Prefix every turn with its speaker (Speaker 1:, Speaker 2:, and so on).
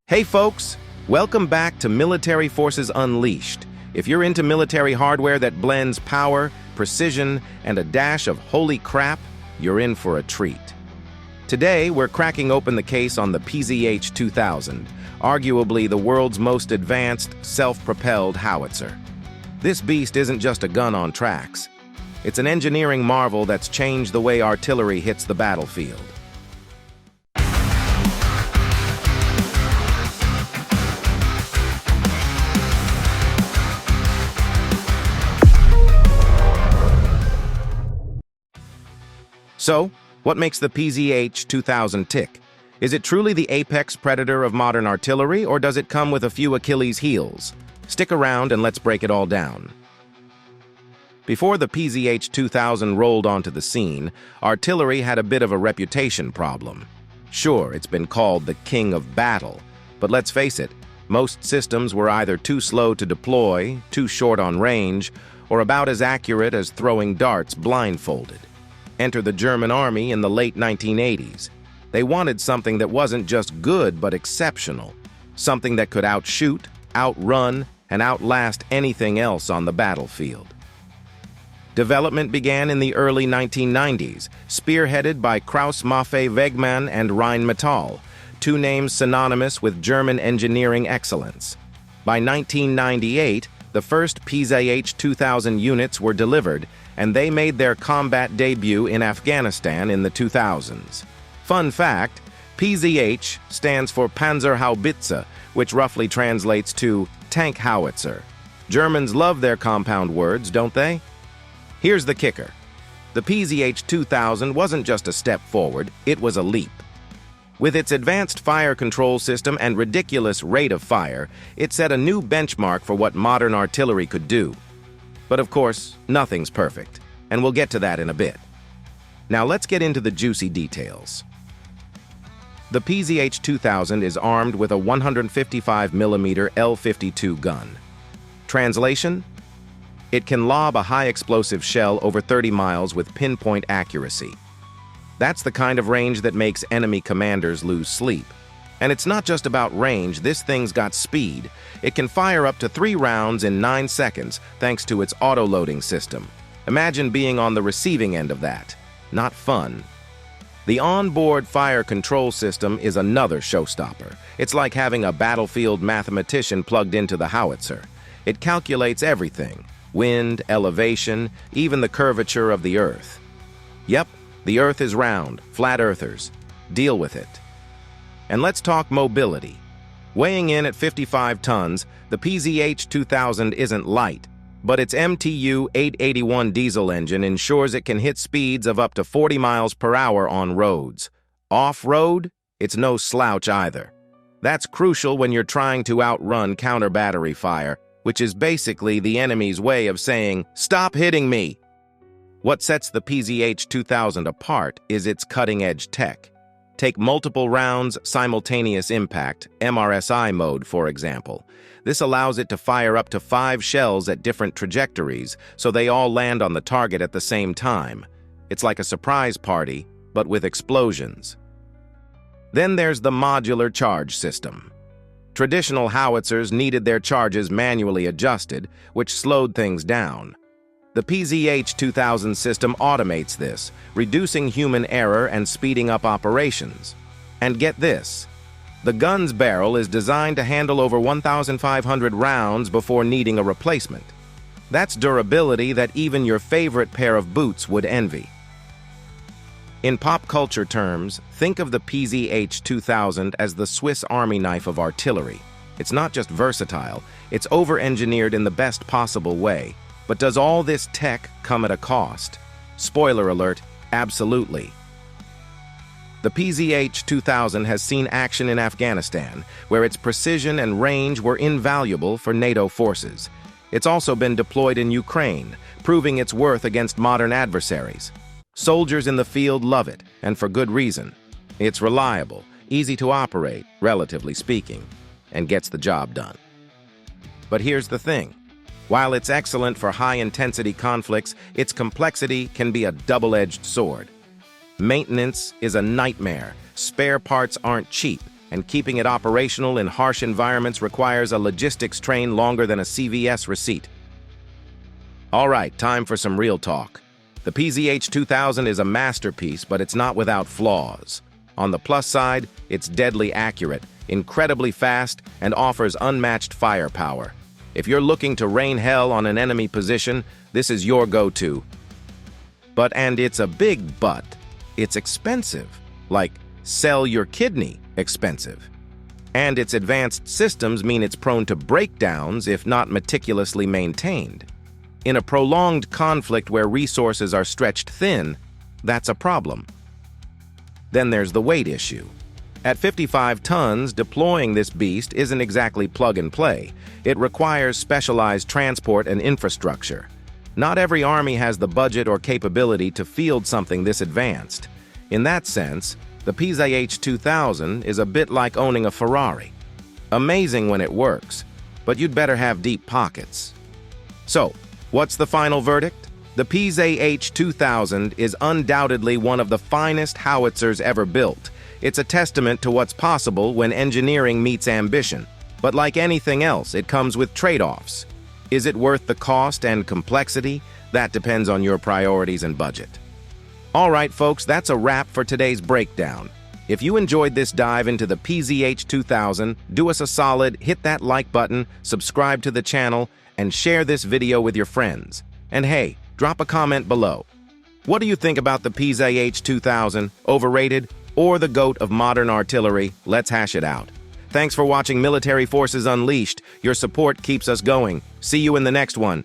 Speaker 1: Hey folks, welcome back to Military Forces Unleashed. If you're into military hardware that blends power, precision, and a dash of holy crap, you're in for a treat. Today, we're cracking open the case on the PzH 2000, arguably the world's most advanced, self-propelled howitzer. This beast isn't just a gun on tracks. It's an engineering marvel that's changed the way artillery hits the battlefield. So, what makes the PzH 2000 tick? Is it truly the apex predator of modern artillery, or does it come with a few Achilles' heels? Stick around and let's break it all down. Before the PzH 2000 rolled onto the scene, artillery had a bit of a reputation problem. Sure, it's been called the king of battle, but let's face it, most systems were either too slow to deploy, too short on range, or about as accurate as throwing darts blindfolded. Enter the German army in the late 1980s. They wanted something that wasn't just good but exceptional, something that could outshoot, outrun, and outlast anything else on the battlefield. Development began in the early 1990s, spearheaded by Krauss-Maffei-Wegmann and Rheinmetall, two names synonymous with German engineering excellence. By 1998, the first PzH 2000 units were delivered, and they made their combat debut in Afghanistan in the 2000s. Fun fact, PzH stands for Panzerhaubitze, which roughly translates to tank howitzer. Germans love their compound words, don't they? Here's the kicker. The PzH 2000 wasn't just a step forward, it was a leap. With its advanced fire control system and ridiculous rate of fire, it set a new benchmark for what modern artillery could do. But of course, nothing's perfect, and we'll get to that in a bit. Now let's get into the juicy details. The PzH 2000 is armed with a 155mm L52 gun. Translation? It can lob a high-explosive shell over 30 miles with pinpoint accuracy. That's the kind of range that makes enemy commanders lose sleep. And it's not just about range, this thing's got speed. It can fire up to 3 rounds in 9 seconds thanks to its auto-loading system. Imagine being on the receiving end of that. Not fun. The onboard fire control system is another showstopper. It's like having a battlefield mathematician plugged into the howitzer. It calculates everything: wind, elevation, even the curvature of the earth. Yep, the earth is round, flat earthers. Deal with it. And let's talk mobility. Weighing in at 55 tons, the PzH 2000 isn't light, but its MTU 881 diesel engine ensures it can hit speeds of up to 40 miles per hour on roads. Off-road, it's no slouch either. That's crucial when you're trying to outrun counter-battery fire, which is basically the enemy's way of saying, "Stop hitting me!" What sets the PzH 2000 apart is its cutting-edge tech. Take multiple rounds, simultaneous impact, MRSI mode, for example. This allows it to fire up to 5 shells at different trajectories, so they all land on the target at the same time. It's like a surprise party, but with explosions. Then there's the modular charge system. Traditional howitzers needed their charges manually adjusted, which slowed things down. The PzH 2000 system automates this, reducing human error and speeding up operations. And get this, the gun's barrel is designed to handle over 1,500 rounds before needing a replacement. That's durability that even your favorite pair of boots would envy. In pop culture terms, think of the PzH 2000 as the Swiss Army knife of artillery. It's not just versatile, it's over-engineered in the best possible way. But does all this tech come at a cost? Spoiler alert, absolutely. The PzH 2000 has seen action in Afghanistan, where its precision and range were invaluable for NATO forces. It's also been deployed in Ukraine, proving its worth against modern adversaries. Soldiers in the field love it, and for good reason. It's reliable, easy to operate, relatively speaking, and gets the job done. But here's the thing. While it's excellent for high-intensity conflicts, its complexity can be a double-edged sword. Maintenance is a nightmare. Spare parts aren't cheap, and keeping it operational in harsh environments requires a logistics train longer than a CVS receipt. All right, time for some real talk. The PzH 2000 is a masterpiece, but it's not without flaws. On the plus side, it's deadly accurate, incredibly fast, and offers unmatched firepower. If you're looking to rain hell on an enemy position, this is your go-to. And it's a big but, it's expensive. Like, sell your kidney expensive. And its advanced systems mean it's prone to breakdowns if not meticulously maintained. In a prolonged conflict where resources are stretched thin, that's a problem. Then there's the weight issue. At 55 tons, deploying this beast isn't exactly plug-and-play. It requires specialized transport and infrastructure. Not every army has the budget or capability to field something this advanced. In that sense, the PzH 2000 is a bit like owning a Ferrari. Amazing when it works, but you'd better have deep pockets. So, what's the final verdict? The PzH 2000 is undoubtedly one of the finest howitzers ever built. It's a testament to what's possible when engineering meets ambition. But like anything else, it comes with trade-offs. Is it worth the cost and complexity? That depends on your priorities and budget. All right, folks, that's a wrap for today's breakdown. If you enjoyed this dive into the PzH 2000, do us a solid, hit that like button, subscribe to the channel, and share this video with your friends. And hey, drop a comment below. What do you think about the PzH 2000? Overrated? Or the GOAT of modern artillery? Let's hash it out. Thanks for watching Military Forces Unleashed. Your support keeps us going. See you in the next one.